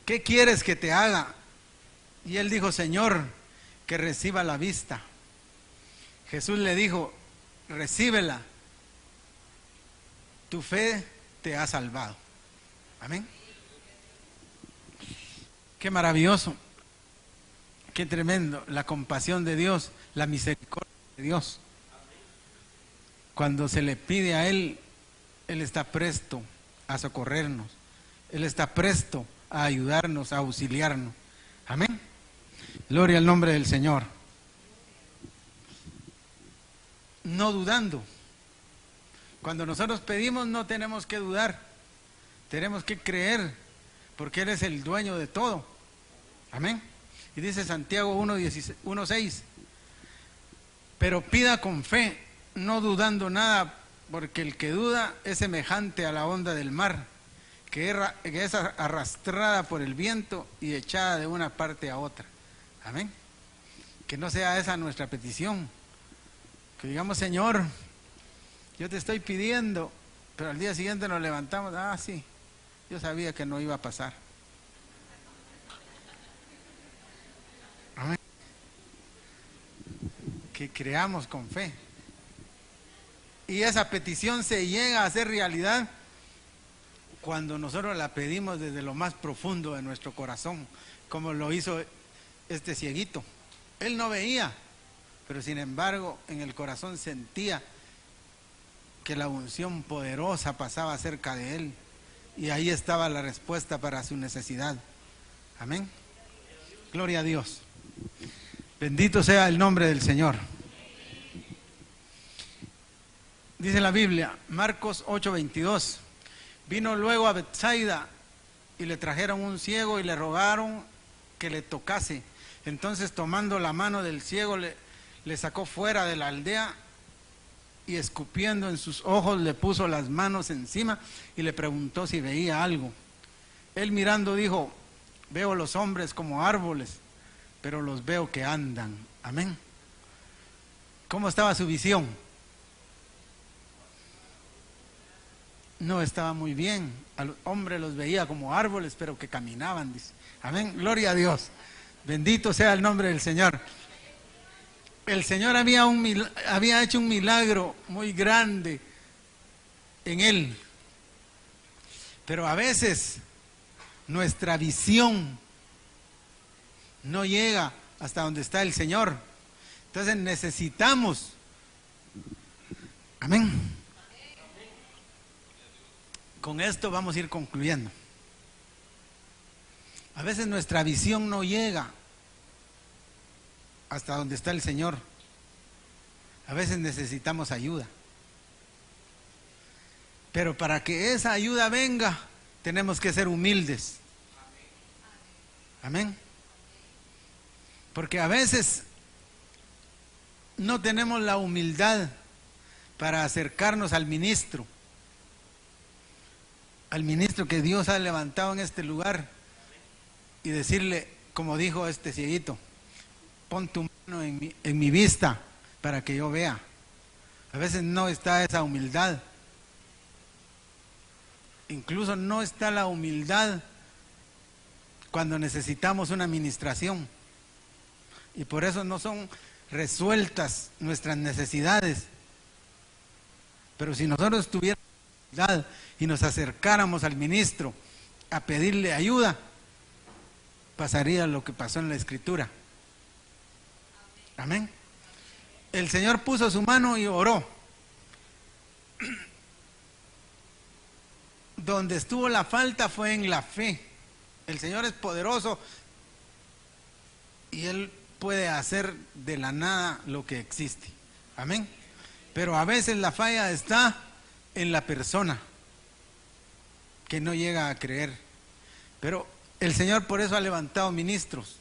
¿qué quieres que te haga? Y él dijo, Señor, que reciba la vista. Jesús le dijo, recíbela, tu fe te ha salvado. Amén. Qué maravilloso, qué tremendo, la compasión de Dios, la misericordia de Dios. Cuando se le pide a Él, Él está presto a socorrernos, Él está presto a ayudarnos, a auxiliarnos. Amén. Gloria al nombre del Señor. No dudando. Cuando nosotros pedimos, no tenemos que dudar, tenemos que creer, porque Él es el dueño de todo. Amén. Y dice Santiago 1:6, pero pida con fe, no dudando nada, porque el que duda es semejante a la onda del mar, que es arrastrada por el viento y echada de una parte a otra. Amén. Que no sea esa nuestra petición, que digamos, Señor, yo te estoy pidiendo, pero al día siguiente nos levantamos, sí, yo sabía que no iba a pasar. Amén. Que creamos con fe. Y esa petición se llega a hacer realidad cuando nosotros la pedimos desde lo más profundo de nuestro corazón, como lo hizo este cieguito. Él no veía, pero sin embargo en el corazón sentía que la unción poderosa pasaba cerca de él, y ahí estaba la respuesta para su necesidad. Amén. Gloria a Dios. Bendito sea el nombre del Señor. Dice la Biblia, Marcos 8:22, vino luego a Betsaida y le trajeron un ciego y le rogaron que le tocase. Entonces, tomando la mano del ciego, le sacó fuera de la aldea y escupiendo en sus ojos le puso las manos encima y le preguntó si veía algo. Él mirando dijo, veo los hombres como árboles, pero los veo que andan. Amén. ¿Cómo estaba su visión? No estaba muy bien. A los hombres los veía como árboles, pero que caminaban, dice. Amén. Gloria a Dios. Bendito sea el nombre del Señor. El Señor había hecho un milagro muy grande en él. Pero a veces nuestra visión no llega hasta donde está el Señor. Entonces necesitamos. Amén. Con esto vamos a ir concluyendo. A veces nuestra visión no llega hasta donde está el Señor. A veces necesitamos ayuda. Pero para que esa ayuda venga, tenemos que ser humildes. Amén. Porque a veces no tenemos la humildad para acercarnos al ministro que Dios ha levantado en este lugar, y decirle, como dijo este cieguito, pon tu mano en mi vista para que yo vea. A veces no está esa humildad. Incluso no está la humildad cuando necesitamos una administración. Y por eso no son resueltas nuestras necesidades. Pero si nosotros tuviéramos humildad y nos acercáramos al ministro a pedirle ayuda, pasaría lo que pasó en la Escritura. Amén. El Señor puso su mano y oró. Donde estuvo la falta fue en la fe. El Señor es poderoso y Él puede hacer de la nada lo que existe. Amén. Pero a veces la falla está en la persona que no llega a creer. Pero el Señor por eso ha levantado ministros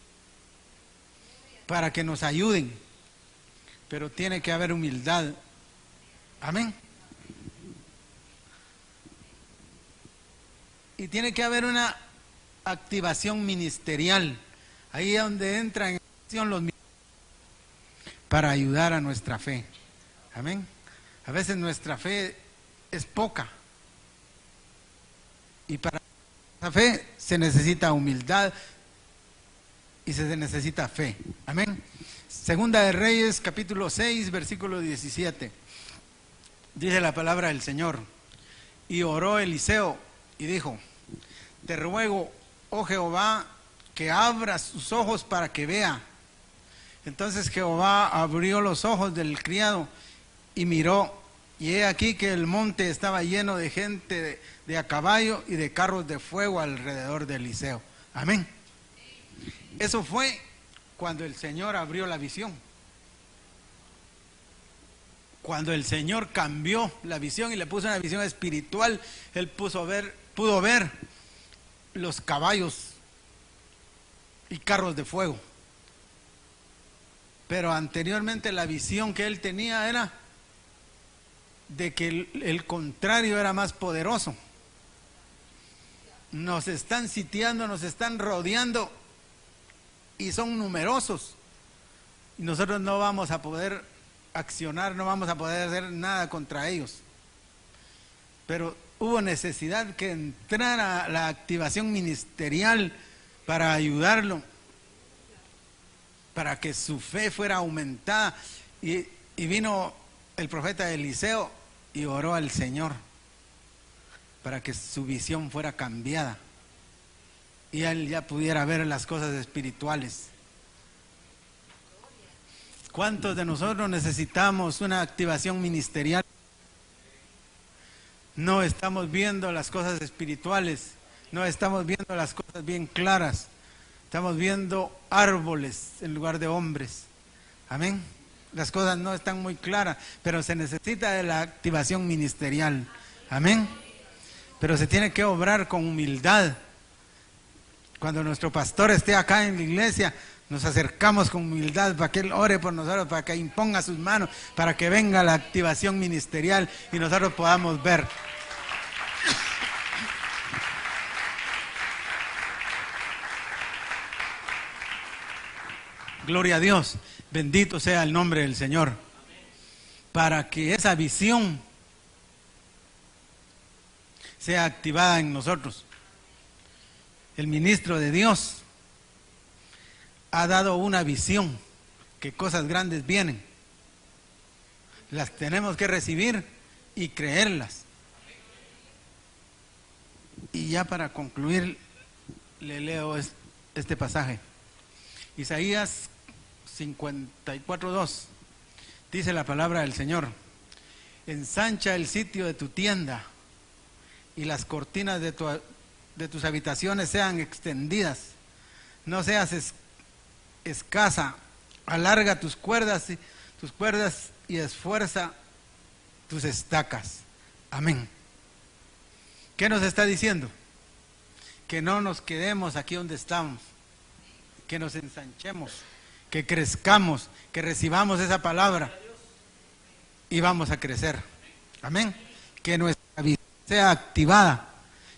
para que nos ayuden. Pero tiene que haber humildad. Amén. Y tiene que haber una activación ministerial. Ahí es donde entran en acción los ministros para ayudar a nuestra fe. Amén. A veces nuestra fe es poca. Y para esa fe se necesita humildad y se necesita fe. Amén. Segunda de Reyes, capítulo 6, versículo 17. Dice la palabra del Señor. Y oró Eliseo y dijo: te ruego, oh Jehová, que abra sus ojos para que vea. Entonces Jehová abrió los ojos del criado y miró, y he aquí que el monte estaba lleno de gente de a caballo y de carros de fuego alrededor de Eliseo. Amén. Eso fue cuando el Señor abrió la visión. Cuando el Señor cambió la visión y le puso una visión espiritual, Él pudo ver los caballos y carros de fuego. Pero anteriormente la visión que Él tenía era de que el contrario era más poderoso. Nos están sitiando, nos están rodeando y son numerosos. Y nosotros no vamos a poder accionar, no vamos a poder hacer nada contra ellos. Pero hubo necesidad que entrara la activación ministerial para ayudarlo, para que su fe fuera aumentada. Y vino el profeta Eliseo y oró al Señor para que su visión fuera cambiada y él ya pudiera ver las cosas espirituales. ¿Cuántos de nosotros necesitamos una activación ministerial? No estamos viendo las cosas espirituales, no estamos viendo las cosas bien claras, estamos viendo árboles en lugar de hombres. Amén. Las cosas no están muy claras, pero se necesita de la activación ministerial. Amén. Pero se tiene que obrar con humildad. Cuando nuestro pastor esté acá en la iglesia, nos acercamos con humildad para que Él ore por nosotros, para que imponga sus manos, para que venga la activación ministerial y nosotros podamos ver. Gloria a Dios, bendito sea el nombre del Señor. Para que esa visión sea activada en nosotros. El ministro de Dios ha dado una visión, que cosas grandes vienen. Las tenemos que recibir y creerlas. Y ya para concluir, le leo este pasaje. Isaías 54:2. Dice la palabra del Señor: ensancha el sitio de tu tienda y las cortinas de tus habitaciones sean extendidas. No seas escasa, alarga tus cuerdas y esfuerza tus estacas. Amén. ¿Qué nos está diciendo? Que no nos quedemos aquí donde estamos, que nos ensanchemos, que crezcamos, que recibamos esa palabra y vamos a crecer. Amén. Que nuestra vida sea activada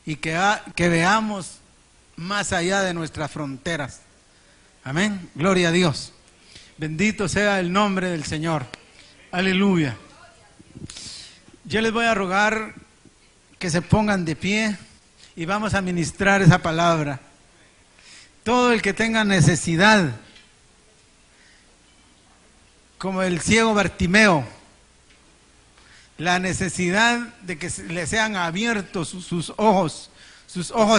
y que veamos más allá de nuestras fronteras. Amén. Gloria a Dios. Bendito sea el nombre del Señor. Aleluya. Yo les voy a rogar que se pongan de pie y vamos a ministrar esa palabra. Todo el que tenga necesidad, como el ciego Bartimeo, la necesidad de que le sean abiertos sus ojos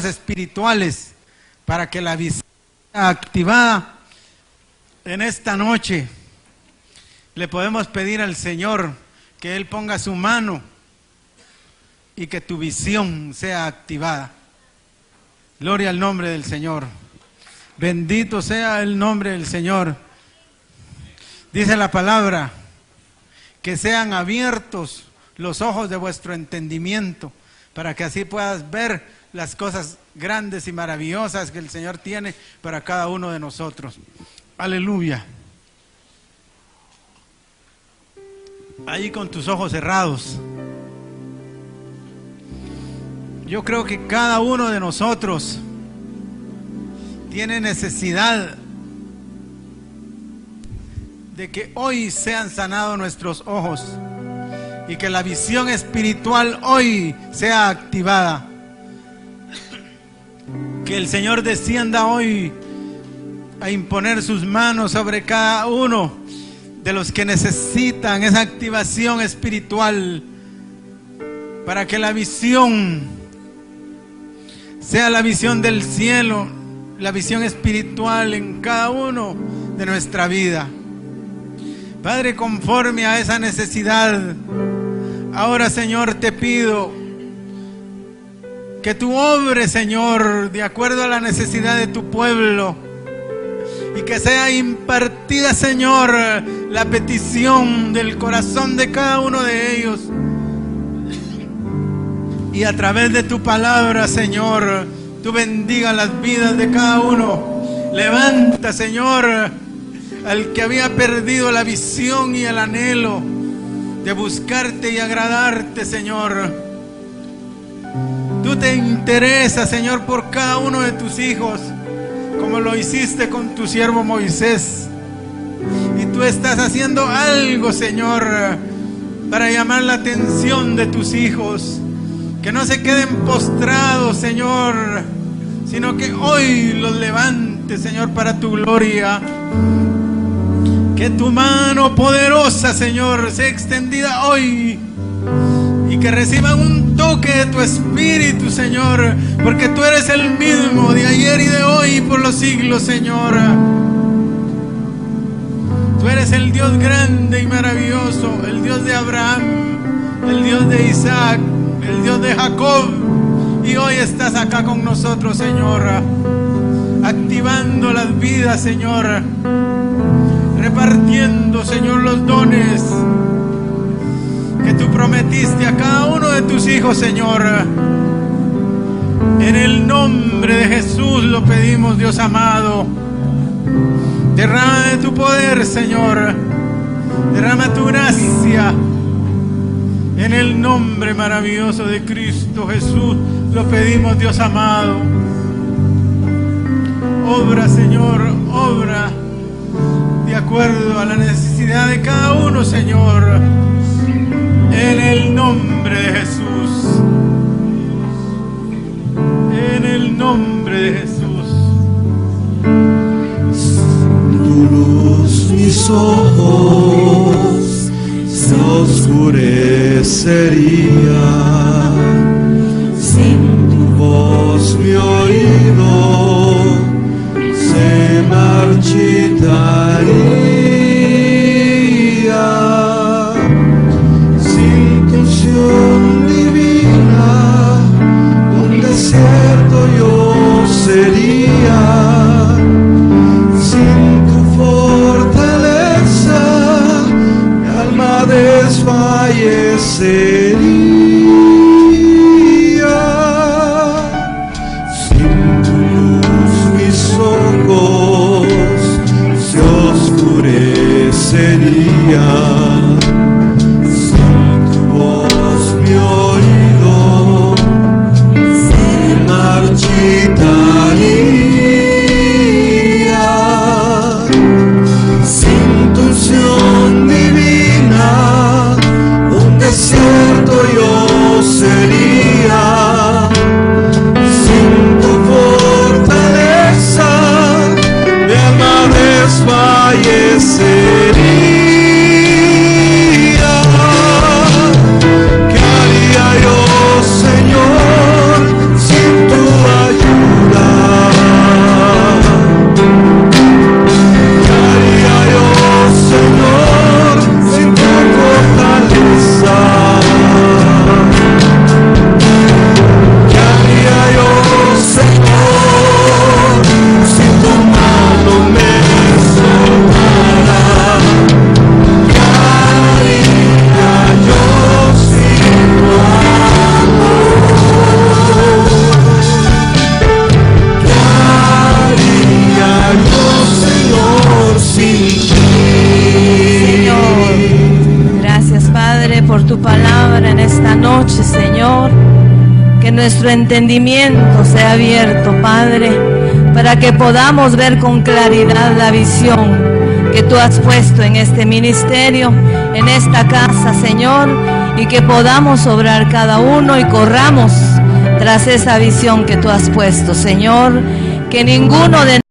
espirituales, para que la visión sea activada en esta noche. Le podemos pedir al Señor que Él ponga su mano y que tu visión sea activada. Gloria al nombre del Señor. Bendito sea el nombre del Señor. Dice la palabra, que sean abiertos los ojos de vuestro entendimiento, para que así puedas ver las cosas grandes y maravillosas que el Señor tiene para cada uno de nosotros. Aleluya. Ahí con tus ojos cerrados. Yo creo que cada uno de nosotros tiene necesidad de que hoy sean sanados nuestros ojos y que la visión espiritual hoy sea activada. Que el Señor descienda hoy a imponer sus manos sobre cada uno de los que necesitan esa activación espiritual, para que la visión sea la visión del cielo, la visión espiritual en cada uno de nuestra vida. Padre, conforme a esa necesidad, ahora, Señor, te pido que tú obres, Señor, de acuerdo a la necesidad de tu pueblo, y que sea impartida, Señor, la petición del corazón de cada uno de ellos. Y a través de tu palabra, Señor, tú bendiga las vidas de cada uno. Levanta, Señor, al que había perdido la visión y el anhelo de buscarte y agradarte, Señor. Tú te interesas, Señor, por cada uno de tus hijos, como lo hiciste con tu siervo Moisés. Y tú estás haciendo algo, Señor, para llamar la atención de tus hijos. Que no se queden postrados, Señor, sino que hoy los levantes, Señor, para tu gloria. Que tu mano poderosa, Señor, sea extendida hoy, y que reciban un toque de tu Espíritu, Señor, porque tú eres el mismo de ayer y de hoy y por los siglos, Señor. Tú eres el Dios grande y maravilloso, el Dios de Abraham, el Dios de Isaac, el Dios de Jacob, y hoy estás acá con nosotros, Señor, activando las vidas, Señor, repartiendo, Señor, los dones que tú prometiste a cada uno de tus hijos, Señor. En el nombre de Jesús lo pedimos, Dios amado. Derrama de tu poder, Señor. Derrama tu gracia. En el nombre maravilloso de Cristo Jesús lo pedimos, Dios amado. Obra, Señor, obra de acuerdo a la necesidad de cada uno, Señor. En el nombre de Jesús. En el nombre de Jesús. Sin tu luz mis ojos se oscurecerían, sin tu voz mi oído se marchitaría, sin tu unción divina un desierto yo sería, sin tu fortaleza mi alma desfallecería, sin tu luz mis ojos se oscurecerían, sin tu voz mi oído se marchitaría. tu palabra en esta noche, Señor. Que nuestro entendimiento sea abierto, Padre, para que podamos ver con claridad la visión que tú has puesto en este ministerio, en esta casa, Señor, y que podamos obrar cada uno y corramos tras esa visión que tú has puesto, Señor. Que ninguno de